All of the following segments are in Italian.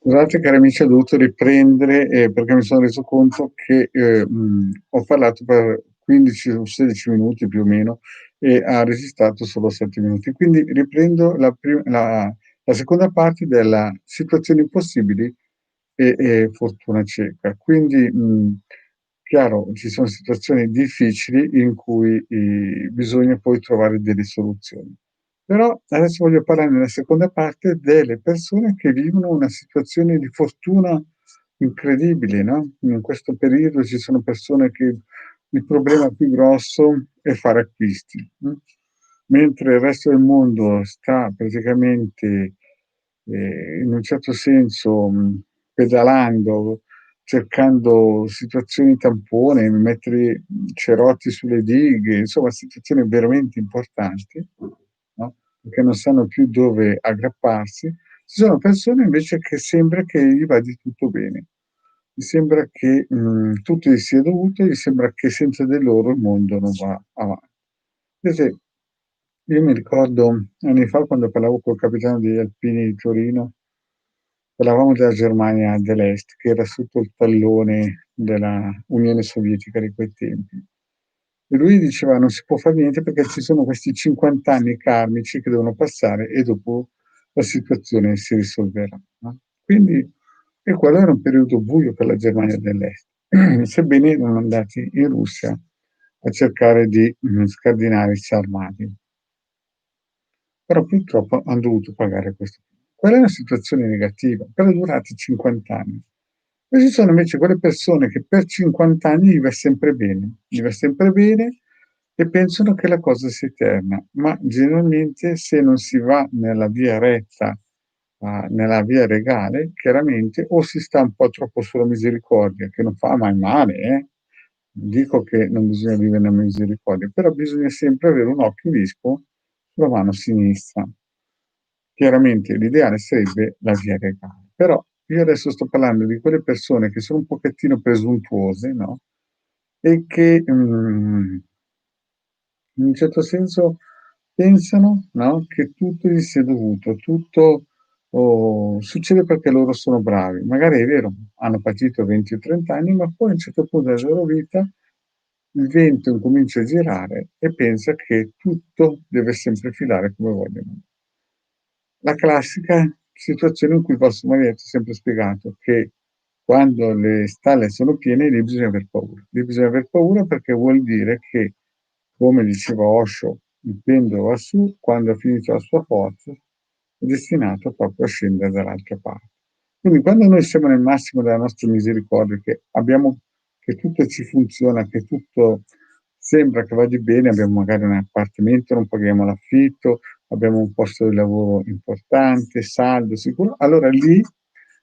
Scusate cari amici, ho dovuto riprendere, perché mi sono reso conto che, ho parlato per 15 o 16 minuti più o meno e ha registrato solo 7 minuti. Quindi riprendo la seconda parte della situazioni impossibili e fortuna cieca. Quindi, chiaro, ci sono situazioni difficili in cui, bisogna poi trovare delle soluzioni. Però adesso voglio parlare nella seconda parte delle persone che vivono una situazione di fortuna incredibile, no, in questo periodo ci sono persone che il problema più grosso è fare acquisti, mentre il resto del mondo sta praticamente, in un certo senso, pedalando, cercando situazioni tampone, mettere cerotti sulle dighe, insomma situazioni veramente importanti, no, perché non sanno più dove aggrapparsi. Ci sono persone invece che sembra che gli vada tutto bene. Gli sembra che, tutto gli sia dovuto, gli sembra che senza di loro il mondo non va avanti. Invece io mi ricordo anni fa quando parlavo col capitano degli alpini di Torino, parlavamo della Germania dell'Est, che era sotto il tallone della Unione Sovietica di quei tempi. E lui diceva: "Non si può far niente perché ci sono questi 50 anni karmici che devono passare e dopo la situazione si risolverà", no, quindi e quello era un periodo buio per la Germania dell'Est, sebbene erano andati in Russia a cercare di, scardinare i sarmati. Però purtroppo han dovuto pagare questo. Quella è una situazione negativa, però è durati 50 anni. Poi ci sono invece quelle persone che per 50 anni gli va sempre bene e pensano che la cosa sia eterna, ma generalmente se non si va nella via retta, nella via regale, chiaramente o si sta un po' troppo sulla misericordia, che non fa mai male, non dico che non bisogna vivere nella misericordia, però bisogna sempre avere un occhio vispo sulla mano sinistra. Chiaramente l'ideale sarebbe la via regale, però io adesso sto parlando di quelle persone che sono un pochettino presuntuose, no, e che, in un certo senso pensano, no, che tutto gli sia dovuto, tutto, succede perché loro sono bravi. Magari è vero, hanno patito 20 o 30 anni, ma poi a un certo punto della loro vita il vento incomincia a girare e pensa che tutto deve sempre filare come vogliono. La classica situazione in cui il vostro marito ha sempre spiegato che quando le stalle sono piene lì bisogna aver paura. Lì bisogna aver paura perché vuol dire che, come diceva Osho, il pendolo va su, quando ha finito la sua forza è destinato proprio a scendere dall'altra parte. Quindi quando noi siamo nel massimo della nostra misericordia, che tutto ci funziona, che tutto sembra che vada bene, abbiamo magari un appartamento, non paghiamo l'affitto, abbiamo un posto di lavoro importante, saldo, sicuro, allora lì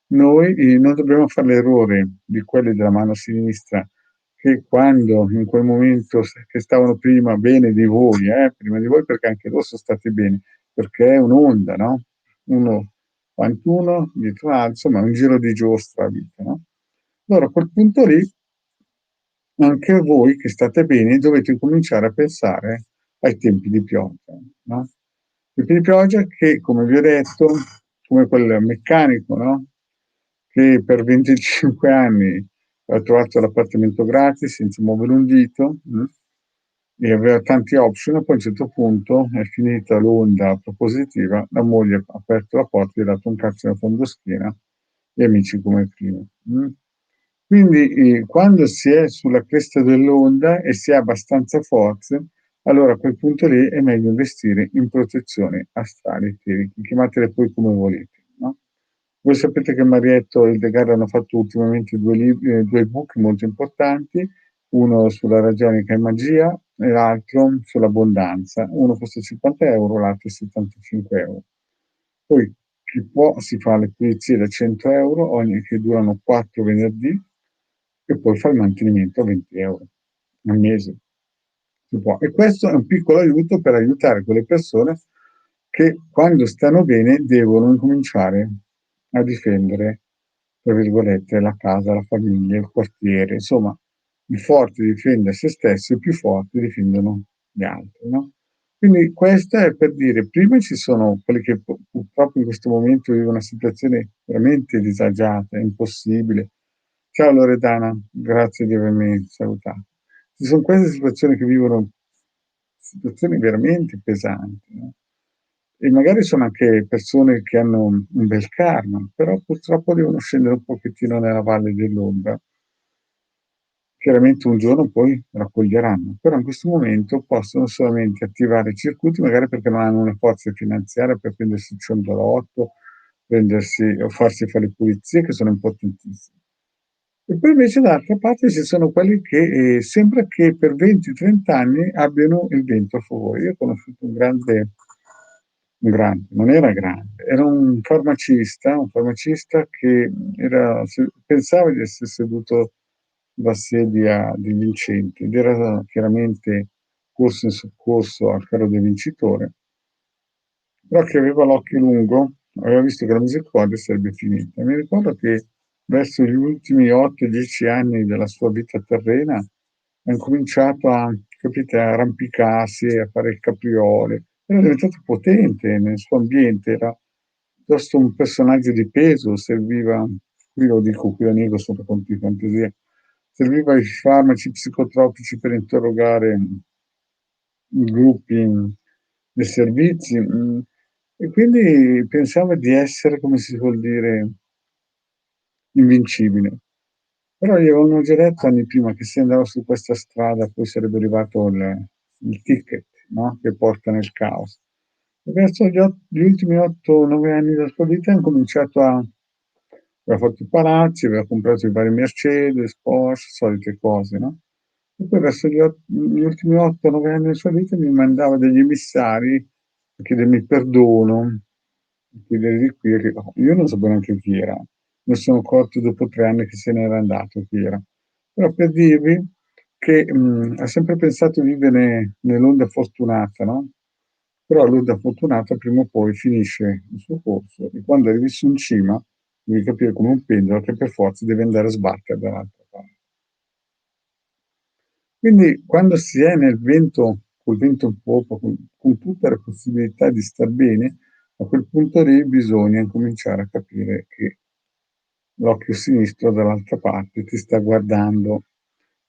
noi, non dobbiamo fare l'errore di quelli della mano sinistra che quando in quel momento che stavano prima di voi perché anche loro so stati bene, perché è un'onda, no, uno quantuno dietro l'altro, insomma un giro di giostra a vita, no. Allora a quel punto lì anche voi che state bene dovete incominciare a pensare ai tempi di pioggia, no, tempi di pioggia che, come vi ho detto, come quel meccanico, no, che per 25 anni ha trovato l'appartamento gratis senza muovere un dito, e aveva tanti option e poi a un certo punto è finita l'onda propositiva, la moglie ha aperto la porta, gli ha dato un calcio nel fondoschiena e amici come prima, quindi, quando si è sulla cresta dell'onda e si ha abbastanza forze, allora a quel punto lì è meglio investire in protezioni astrali eteriche, chiamatele poi come volete, no. Voi sapete che Marietto e Hildegard hanno fatto ultimamente 2 ebook molto importanti, uno sulla ragionica e magia e l'altro sull'abbondanza. Uno costa 50 €, l'altro 75 €. Poi chi può si fa le pulizie da 100 € ogni che durano 4 venerdì e poi fa il mantenimento a 20 € al mese. Si può. E questo è un piccolo aiuto per aiutare quelle persone che quando stanno bene devono incominciare a difendere, tra virgolette, "la casa, la famiglia, il quartiere", insomma il forte difende se stesso, i più forti difendono gli altri, no, Quindi questa è per dire, prima ci sono quelli che purtroppo in questo momento vivono una situazione veramente disagiata, impossibile. Ciao Loredana, grazie di avermi salutato. Ci sono queste situazioni che vivono situazioni veramente pesanti, no? E magari sono anche persone che hanno un bel karma, però purtroppo devono scendere un pochettino nella valle dell'ombra. Chiaramente un giorno poi raccoglieranno, però in questo momento possono solamente attivare circuiti, magari perché non hanno una forza finanziaria per prendersi il ciondolotto, prendersi o farsi fare le pulizie, che sono importantissime. E poi invece dall'altra parte ci sono quelli che sembra che per 20-30 anni abbiano il vento a favore. Io ho conosciuto non era grande, era un farmacista che pensava di essere seduto da sedia di vincente ed era chiaramente corso in soccorso al carro del vincitore, però che aveva l'occhio lungo, aveva visto che la misericordia sarebbe finita. Mi ricordo che verso gli ultimi 8-10 anni della sua vita terrena ha incominciato a, capite, a arrampicarsi, a fare il capriole. Era diventato potente nel suo ambiente, era piuttosto un personaggio di peso, serviva, qui lo dico, qui lo nego sotto conti di fantasia, serviva i farmaci psicotropici per interrogare i gruppi dei servizi, e quindi pensava di essere, come si suol dire, invincibile. Però gli avevano già detto anni prima che se andava su questa strada poi sarebbe arrivato il ticket, no? Che porta nel caos. E verso gli ultimi 8-9 anni della sua vita ha cominciato aveva fatto i palazzi, aveva comprato i vari Mercedes, Porsche, solite cose, no? E poi verso gli ultimi 8-9 anni della sua vita mi mandava degli emissari a chiedermi perdono, a chiedere di qui, io non sapevo neanche chi era, mi sono accorto dopo 3 anni che se n'era andato chi era. Però per dirvi che ha sempre pensato di vivere nell'onda fortunata, no? Però l'onda fortunata prima o poi finisce il suo corso e quando arrivi su in cima devi capire come un pendolo che per forza deve andare a sbattere dall'altra parte. Quindi quando si è nel vento, col vento in poppa, con tutte le possibilità di star bene, a quel punto lì bisogna cominciare a capire che l'occhio sinistro dall'altra parte ti sta guardando.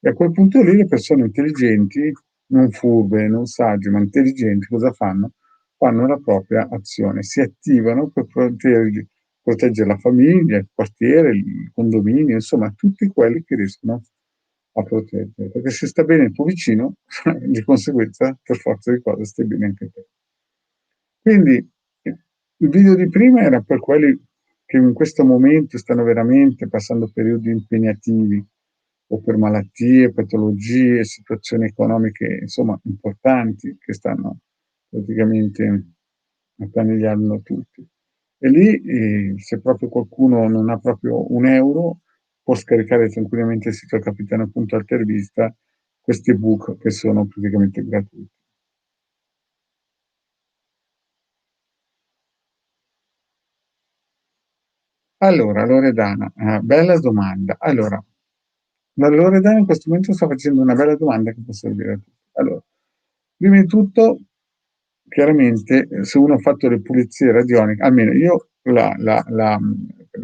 E a quel punto lì le persone intelligenti, non furbe, non sagge, ma intelligenti, cosa fanno? Fanno la propria azione, si attivano per proteggere la famiglia, il quartiere, il condominio, insomma, tutti quelli che riescono a proteggere. Perché se sta bene il tuo vicino, di conseguenza, per forza di cose, stai bene anche te. Quindi il video di prima era per quelli che in questo momento stanno veramente passando periodi impegnativi o per malattie, patologie, situazioni economiche, insomma, importanti che stanno praticamente attanagliando tutti. E lì, se proprio qualcuno non ha proprio un euro, può scaricare tranquillamente il sito capitano.altervista questi ebook che sono praticamente gratuiti. Allora, Loredana, bella domanda. Allora, la Loredana in questo momento sta facendo una bella domanda che può servire a tutti. Allora, prima di tutto, chiaramente, se uno ha fatto le pulizie radioniche, almeno io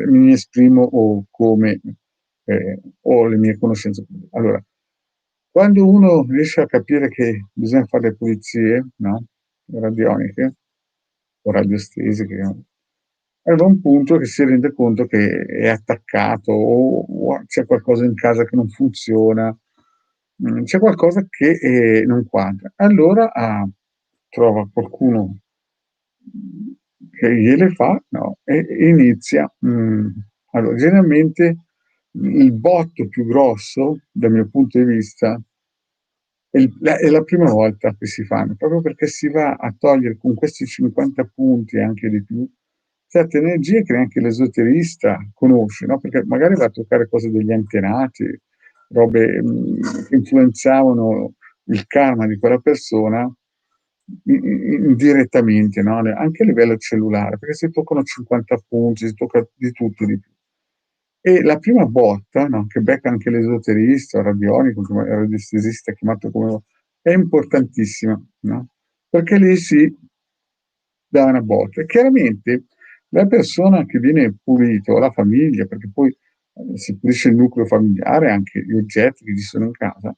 mi esprimo o come ho le mie conoscenze. Allora, quando uno riesce a capire che bisogna fare le pulizie, no? Radioniche o radiostesiche, no? Arriva un punto che si rende conto che è attaccato o c'è qualcosa in casa che non funziona, c'è qualcosa che non quadra. Allora trova qualcuno che gliele fa, no? E inizia. Allora, generalmente il botto più grosso, dal mio punto di vista, è la prima volta che si fanno, proprio perché si va a togliere con questi 50 punti e anche di più certe energie che neanche l'esoterista conosce, no? Perché magari va a toccare cose degli antenati, robe che influenzavano il karma di quella persona indirettamente, no? Anche a livello cellulare, perché si toccano 50 punti, si tocca di tutto e di più. E la prima botta, no, che becca anche l'esoterista, il radionico, il radiestesista, chiamato come è importantissima, no? perché lì si dà una botta. E chiaramente la persona che viene pulito, o la famiglia, perché poi si pulisce il nucleo familiare, anche gli oggetti che ci sono in casa.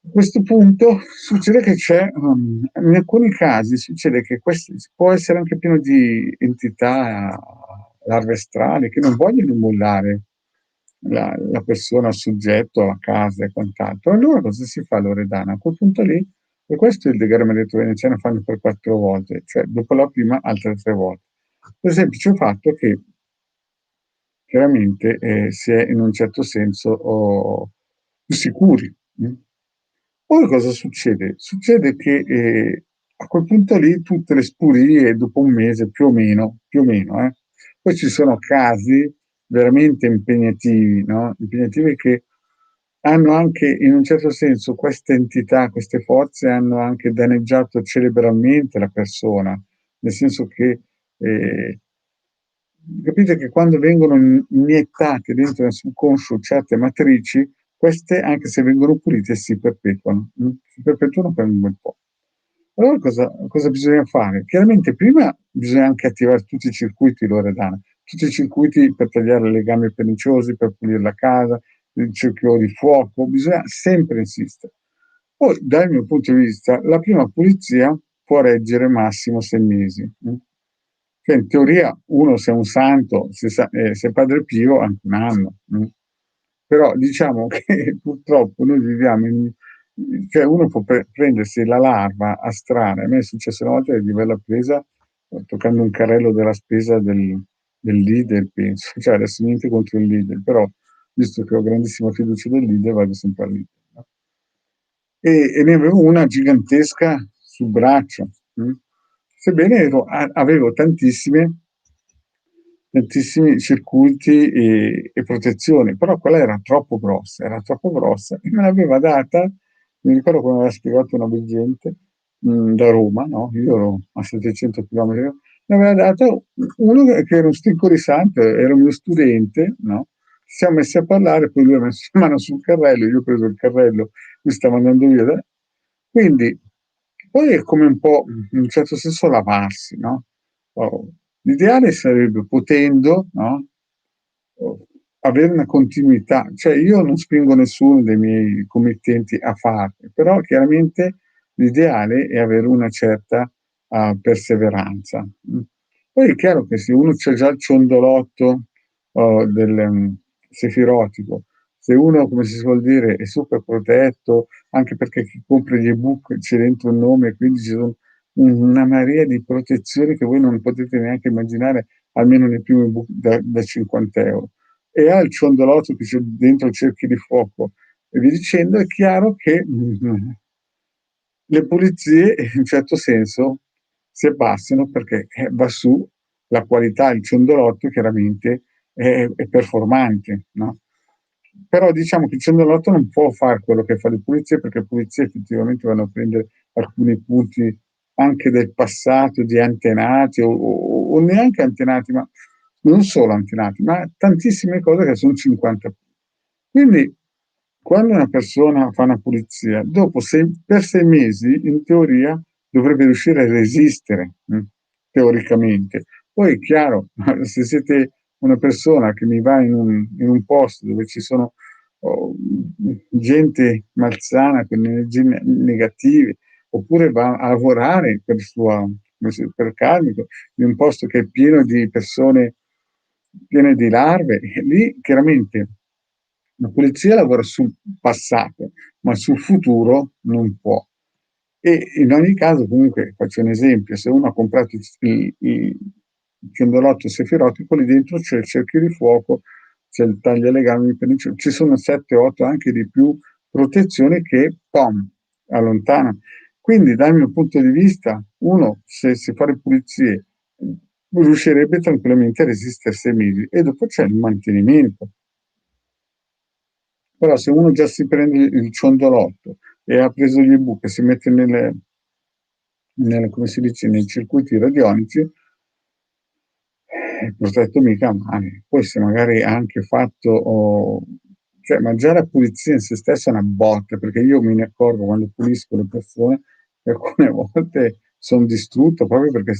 A questo punto succede che c'è, in alcuni casi succede che questo può essere anche pieno di entità larve strane che non vogliono mollare la persona, il soggetto, la casa e quant'altro. Allora cosa si fa Loredana? A quel punto lì, e questo il decreto veneziano fanno per 4 volte, cioè dopo la prima altre 3 volte. Per il semplice fatto che chiaramente si è in un certo senso più sicuri. Poi cosa succede? Succede che a quel punto lì tutte le spurie dopo un mese più o meno, poi ci sono casi veramente impegnativi, no? Impegnativi che hanno anche, in un certo senso, queste entità, queste forze hanno anche danneggiato cerebralmente la persona, nel senso che capite che quando vengono iniettate dentro nel subconscio certe matrici, queste, anche se vengono pulite, si perpetuano, si perpetuano per un bel po'. Allora cosa bisogna fare? Chiaramente prima bisogna anche attivare tutti i circuiti Loredana, tutti i circuiti per tagliare le gambe perniciosi, per pulire la casa, il cerchio di fuoco, bisogna sempre insistere. Poi, dal mio punto di vista, la prima pulizia può reggere massimo 6 mesi. Cioè, in teoria, uno se è un santo, se è Padre Pio, anche un anno. Però diciamo che purtroppo noi viviamo cioè uno può prendersi la larva a strane. A me è successo una volta di averla presa toccando un carrello della spesa del Lidl, penso. Cioè, adesso niente contro il Lidl, però visto che ho grandissima fiducia del Lidl, vado sempre al Lidl. No? E ne avevo una gigantesca sul braccio. Sebbene avevo tantissimi circuiti e protezioni, però quella era troppo grossa e me l'aveva data, mi ricordo quando aveva spiegato una veggente da Roma, no? Io ero a 700 km, mi aveva dato uno che era un stinco di santo, era un mio studente, no? Ci siamo messi a parlare, poi lui ha messo la mano sul carrello, io ho preso il carrello, lui stava andando via. Quindi poi è come un po', in un certo senso, lavarsi, no? Oh, l'ideale sarebbe, potendo, no? Avere una continuità, cioè io non spingo nessuno dei miei committenti a farlo, però chiaramente l'ideale è avere una certa perseveranza. Poi è chiaro che se uno c'ha già il ciondolotto del sefirotico, se uno, come si suol dire, è super protetto, anche perché chi compra gli ebook c'è dentro il nome, quindi ci sono una marea di protezioni che voi non potete neanche immaginare, almeno nei primi ebook da 50 € e ha il ciondolotto che c'è dentro il cerchio di fuoco e via dicendo, è chiaro che le pulizie in un certo senso si abbassano perché va su la qualità, il ciondolotto chiaramente è performante, no? Però diciamo che il ciondolotto non può fare quello che fa le pulizie perché le pulizie effettivamente vanno a prendere alcuni punti anche del passato di antenati o neanche antenati, ma non solo antenati, ma tantissime cose che sono 50. Quindi, quando una persona fa una pulizia, dopo per 6 mesi, in teoria, dovrebbe riuscire a resistere, teoricamente. Poi è chiaro, se siete una persona che mi va in un posto dove ci sono oh, gente malsana con energie negative, oppure va a lavorare per Carmico, in un posto che è pieno di persone piene di larve, e lì chiaramente la polizia lavora sul passato, ma sul futuro non può. E in ogni caso, comunque, faccio un esempio, se uno ha comprato il ciondolotto sefirotico, lì dentro c'è il cerchio di fuoco, c'è il taglialegami, ci sono 7, 8, anche di più protezioni che, pom, allontanano. Quindi, dal mio punto di vista, uno, se si fa le pulizie, riuscirebbe tranquillamente a resistere 6 mesi e dopo c'è il mantenimento. Però se uno già si prende il ciondolotto e ha preso gli ebook e si mette come si dice, nei circuiti radionici, il protetto mica male. Poi se magari ha anche fatto, cioè, ma già la pulizia in se stessa è una botta, perché io me ne accorgo quando pulisco le persone, e alcune volte son distrutto proprio perché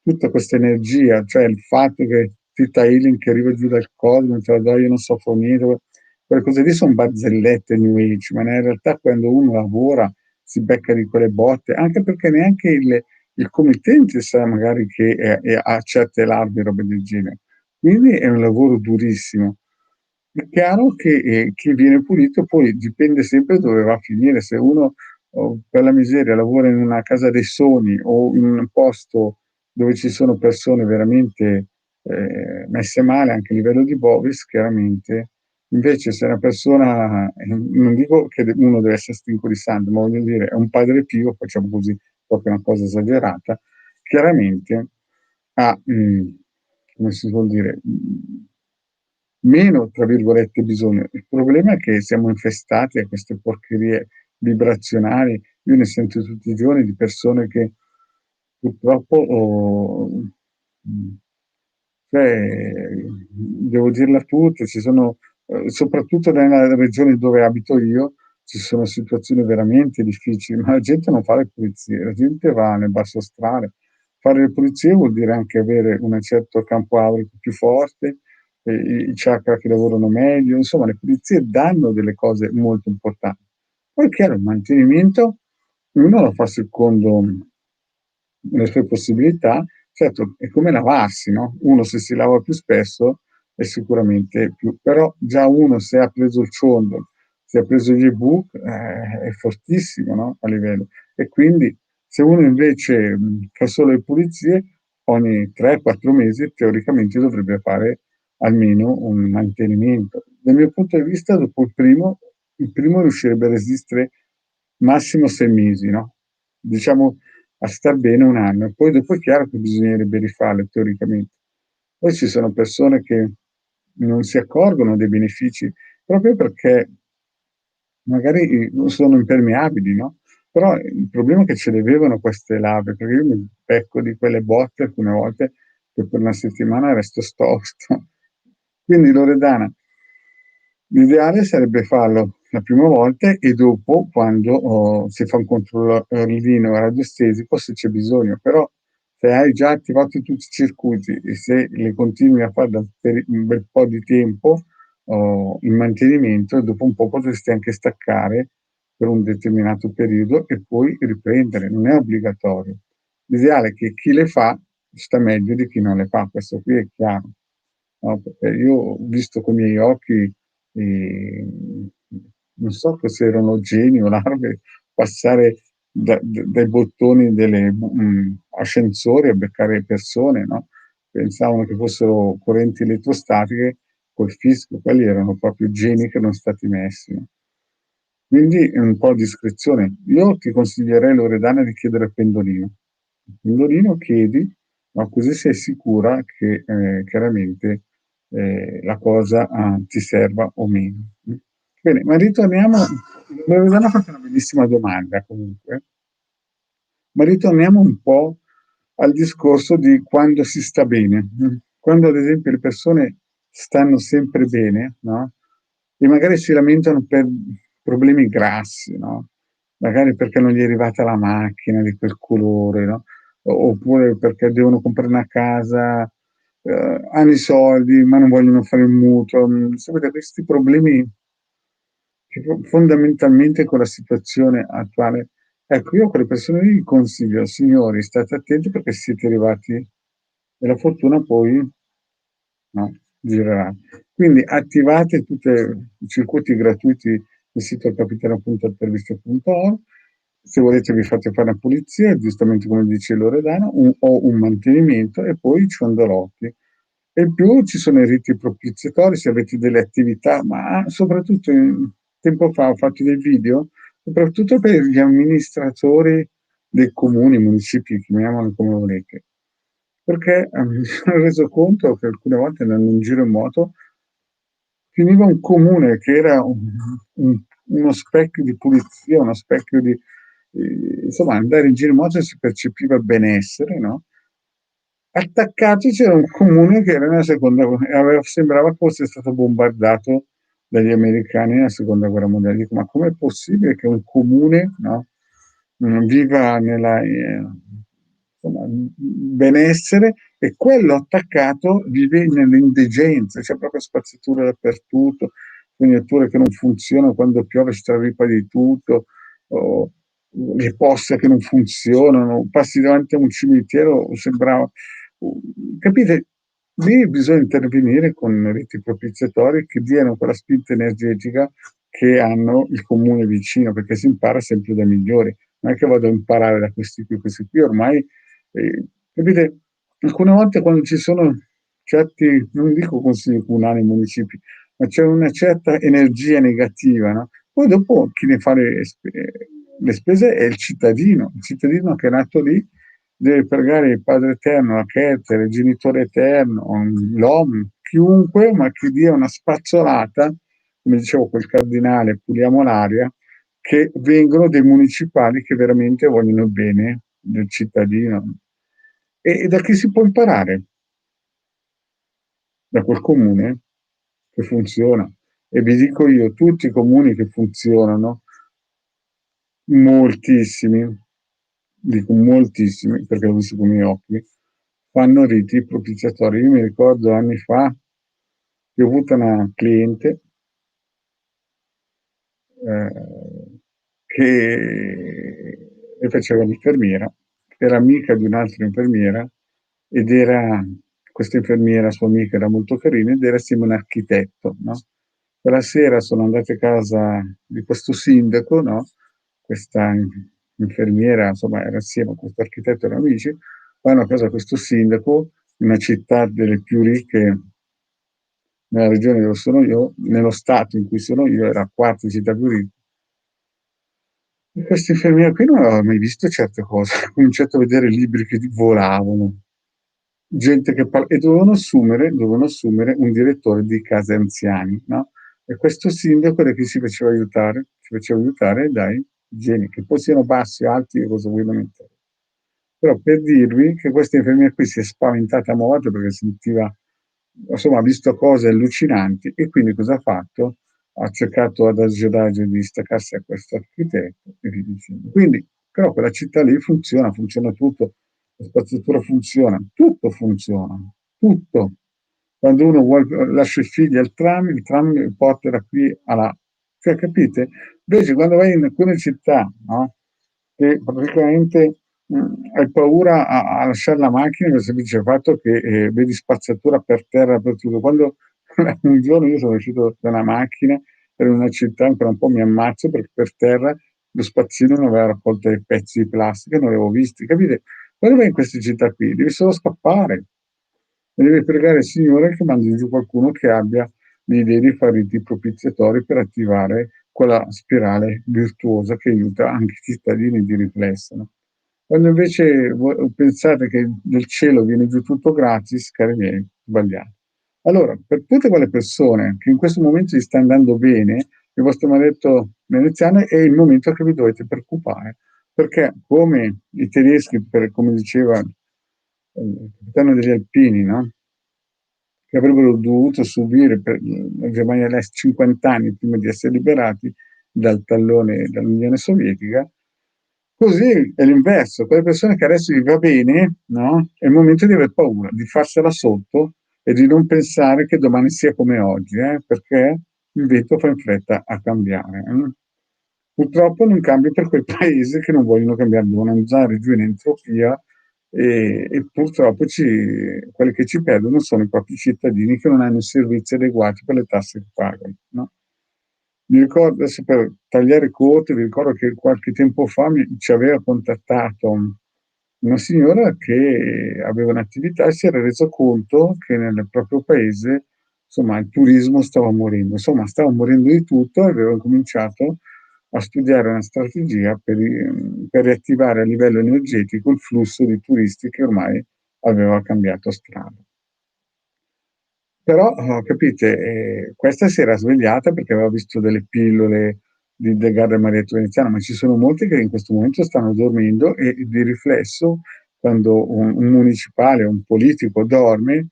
tutta questa energia, cioè il fatto che Theta Healing che arriva giù dal cosmo, te la do io non soffro niente, quelle cose lì son barzellette New Age, ma in realtà quando uno lavora si becca di quelle botte, anche perché neanche il committente sa magari che ha certe larve e robe del genere. Quindi è un lavoro durissimo. È chiaro che chi viene pulito poi dipende sempre dove va a finire. Se uno, per la miseria, lavora in una casa dei sogni o in un posto dove ci sono persone veramente messe male anche a livello di Bovis, chiaramente, invece se una persona, non dico che uno deve essere stinco di sangue, ma voglio dire, è un padre pio, facciamo così, proprio una cosa esagerata, chiaramente ha, come si vuol dire, meno, tra virgolette, bisogno. Il problema è che siamo infestati a queste porcherie vibrazionali. Io ne sento tutti i giorni di persone che purtroppo, cioè, devo dirla tutta, ci sono, soprattutto nella regione dove abito io, ci sono situazioni veramente difficili, ma la gente non fa le pulizie, la gente va nel basso astrale. Fare le pulizie vuol dire anche avere un certo campo aurico più forte, i chakra che lavorano meglio, insomma le pulizie danno delle cose molto importanti. Poi è chiaro, il mantenimento uno lo fa secondo le sue possibilità, certo è come lavarsi, no? Uno se si lava più spesso è sicuramente più, però già uno se ha preso il ciondo, se ha preso gli ebook, è fortissimo, no? A livello. E quindi se uno invece fa solo le pulizie, ogni 3-4 mesi teoricamente dovrebbe fare almeno un mantenimento. Dal mio punto di vista, dopo il primo riuscirebbe a resistere massimo 6 mesi, no? Diciamo a star bene 1 anno. Poi dopo è chiaro che bisognerebbe rifarle teoricamente. Poi ci sono persone che non si accorgono dei benefici proprio perché magari non sono impermeabili, no? Però il problema è che ce le avevano queste lave, perché io mi becco di quelle botte alcune volte che per una settimana resto esposto. Quindi Loredana, l'ideale sarebbe farlo la prima volta e dopo quando si fa un controllino radiostesico se c'è bisogno, però se hai già attivato tutti i circuiti e se li continui a fare per un bel po' di tempo in mantenimento, dopo un po' potresti anche staccare per un determinato periodo e poi riprendere, non è obbligatorio. L'ideale è che chi le fa sta meglio di chi non le fa, questo qui è chiaro, no? Perché io ho visto con i miei occhi, non so se erano geni o larve, passare dai bottoni delle ascensori a beccare persone, no? Pensavano che fossero correnti elettrostatiche col fischio, quelli erano proprio geni che erano stati messi. No? Quindi un po' di discrezione. Io ti consiglierei, Loredana, di chiedere il pendolino. Il pendolino chiedi, ma così sei sicura che chiaramente la cosa ti serva o meno. Bene, ma ritorniamo. Loredana ha fatto una bellissima domanda comunque. Ma ritorniamo un po' al discorso di quando si sta bene. Quando ad esempio le persone stanno sempre bene, no? E magari si lamentano per problemi grassi, no? Magari perché non gli è arrivata la macchina di quel colore, no? Oppure perché devono comprare una casa, hanno i soldi ma non vogliono fare il mutuo. Sapete, questi problemi che fondamentalmente con la situazione attuale, ecco, io a quelle persone lì consiglio, signori, state attenti perché siete arrivati e la fortuna poi, no, girerà. Quindi attivate tutti i circuiti gratuiti del sito capitano.interviste.org. Se volete vi fate fare una pulizia, giustamente come dice Loredana, o un mantenimento e poi i ciondolotti. E in più ci sono i riti propiziatori, se avete delle attività, ma soprattutto tempo fa ho fatto dei video, soprattutto per gli amministratori dei comuni, municipi, chiamiamoli come volete. Perché mi sono reso conto che alcune volte andando in giro in moto finiva un comune che era uno specchio di pulizia, uno specchio di insomma andare in giro in moto si percepiva benessere, no? Attaccato c'era un comune che era nella seconda sembrava che fosse stato bombardato dagli americani nella seconda guerra mondiale. Dico, ma com'è possibile che un comune, no? viva nella insomma, benessere, e quello attaccato vive nell'indigenza, c'è proprio spazzatura dappertutto, fognature che non funzionano, quando piove straripa di tutto, o le poste che non funzionano, passi davanti a un cimitero, sembra, capite? Lì bisogna intervenire con riti propiziatori che diano quella spinta energetica che hanno il comune vicino, perché si impara sempre dai migliori. Non è che vado a imparare da questi qui ormai, capite? Alcune volte quando ci sono certi, non dico consigli comunali, municipi, ma c'è una certa energia negativa, no? Poi dopo chi ne fa le spese è il cittadino che è nato lì deve pregare il Padre Eterno, la Keter, il Genitore Eterno, l'Om, chiunque, ma che dia una spazzolata, come dicevo quel cardinale, puliamo l'aria, che vengono dei municipali che veramente vogliono il bene del cittadino. E da chi si può imparare? Da quel comune che funziona. E vi dico io, tutti i comuni che funzionano, moltissimi, dico moltissimi perché l'ho visto con i miei occhi, fanno riti propiziatori. Io mi ricordo anni fa che ho avuto una cliente che le faceva l'infermiera, era amica di un'altra infermiera, ed era questa infermiera, sua amica, era molto carina ed era assieme un architetto, no? Quella sera sono andate a casa di questo sindaco, no? Questa infermiera, insomma, era assieme a questo architetto, erano amici, vanno a casa di questo sindaco, in una città delle più ricche nella regione dove sono io, nello stato in cui sono io, era la quarta città più ricca. E questa infermiera qui non aveva mai visto certe cose, ho cominciato a vedere libri che volavano, gente che e dovevano assumere un direttore di case anziani, no? E questo sindaco da chi si faceva aiutare? Si faceva aiutare dai geni, che poi siano bassi o alti, cosa vuoi lamentare. Però per dirvi che questa infermiera qui si è spaventata a morte perché sentiva, insomma, ha visto cose allucinanti, e quindi cosa ha fatto? Ha cercato ad agio di staccarsi a questo architetto e via dicendo. Quindi, però quella città lì funziona, funziona tutto, la spazzatura funziona, tutto funziona, tutto. Quando uno vuole, lascia i figli al tram, il tram li porta da qui a là. Cioè, capite? Invece quando vai in alcune città, no? Che praticamente hai paura a lasciare la macchina per il semplice fatto che vedi spazzatura per terra per tutto. Quando un giorno io sono uscito da una macchina, ero in una città, ancora un po' mi ammazzo perché per terra lo spazzino non aveva raccolto dei pezzi di plastica, non li avevo visti, capite? Quando vai in queste città qui devi solo scappare e devi pregare il Signore che mandi giù qualcuno che abbia l'idea di fare riti propiziatori per attivare quella spirale virtuosa che aiuta anche i cittadini di riflesso. No? Quando invece pensate che del cielo viene giù tutto gratis, cari miei, sbagliate. Allora, per tutte quelle persone che in questo momento gli sta andando bene, il vostro maledetto veneziano, è il momento che vi dovete preoccupare, perché come i tedeschi, come diceva il capitano degli Alpini, no? Che avrebbero dovuto subire per la Germania dell'Est 50 anni prima di essere liberati dal tallone dall'Unione Sovietica. Così è l'inverso, quelle persone che adesso gli va bene, no? È il momento di aver paura, di farsela sotto e di non pensare che domani sia come oggi, perché il vento fa in fretta a cambiare. Purtroppo non cambia per quel paese che non vogliono cambiare, devono andare giù in entropia, e purtroppo quelli che ci perdono sono i propri cittadini che non hanno servizi adeguati per le tasse che pagano. No? Mi ricordo, adesso per tagliare corto, vi ricordo che qualche tempo fa ci aveva contattato una signora che aveva un'attività e si era reso conto che nel proprio paese, insomma, il turismo stava morendo, insomma, stava morendo di tutto, e aveva cominciato a studiare una strategia per riattivare a livello energetico il flusso di turisti che ormai aveva cambiato strada. Però, capite, questa si era svegliata perché aveva visto delle pillole del Garda Marietta Veneziana, ma ci sono molti che in questo momento stanno dormendo, e di riflesso, quando un municipale, un politico dorme,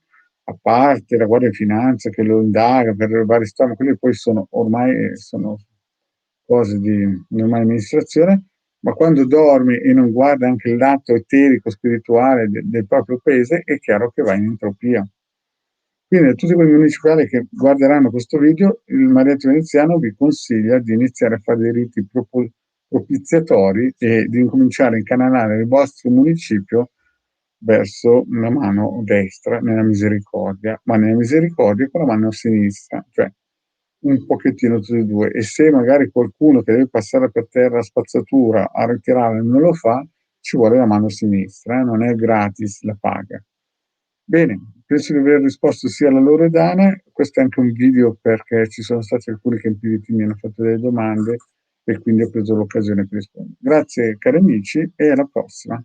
a parte la Guardia di Finanza che lo indaga per vari storie, quelle poi sono ormai sono cose di normale amministrazione, ma quando dormi e non guardi anche il lato eterico, spirituale del proprio paese, è chiaro che vai in entropia. Quindi a tutti quei municipali che guarderanno questo video, il Mariato Veneziano vi consiglia di iniziare a fare dei riti propiziatori e di incominciare a incanalare il vostro municipio verso la mano destra nella misericordia, ma nella misericordia con la mano sinistra, cioè un pochettino tutti e due. E se magari qualcuno che deve passare per terra la spazzatura a ritirarla non lo fa, ci vuole la mano sinistra, non è gratis, la paga. Bene, penso di aver risposto sia alla Loredana, questo è anche un video perché ci sono stati alcuni che in PVT mi hanno fatto delle domande e quindi ho preso l'occasione per rispondere. Grazie cari amici e alla prossima.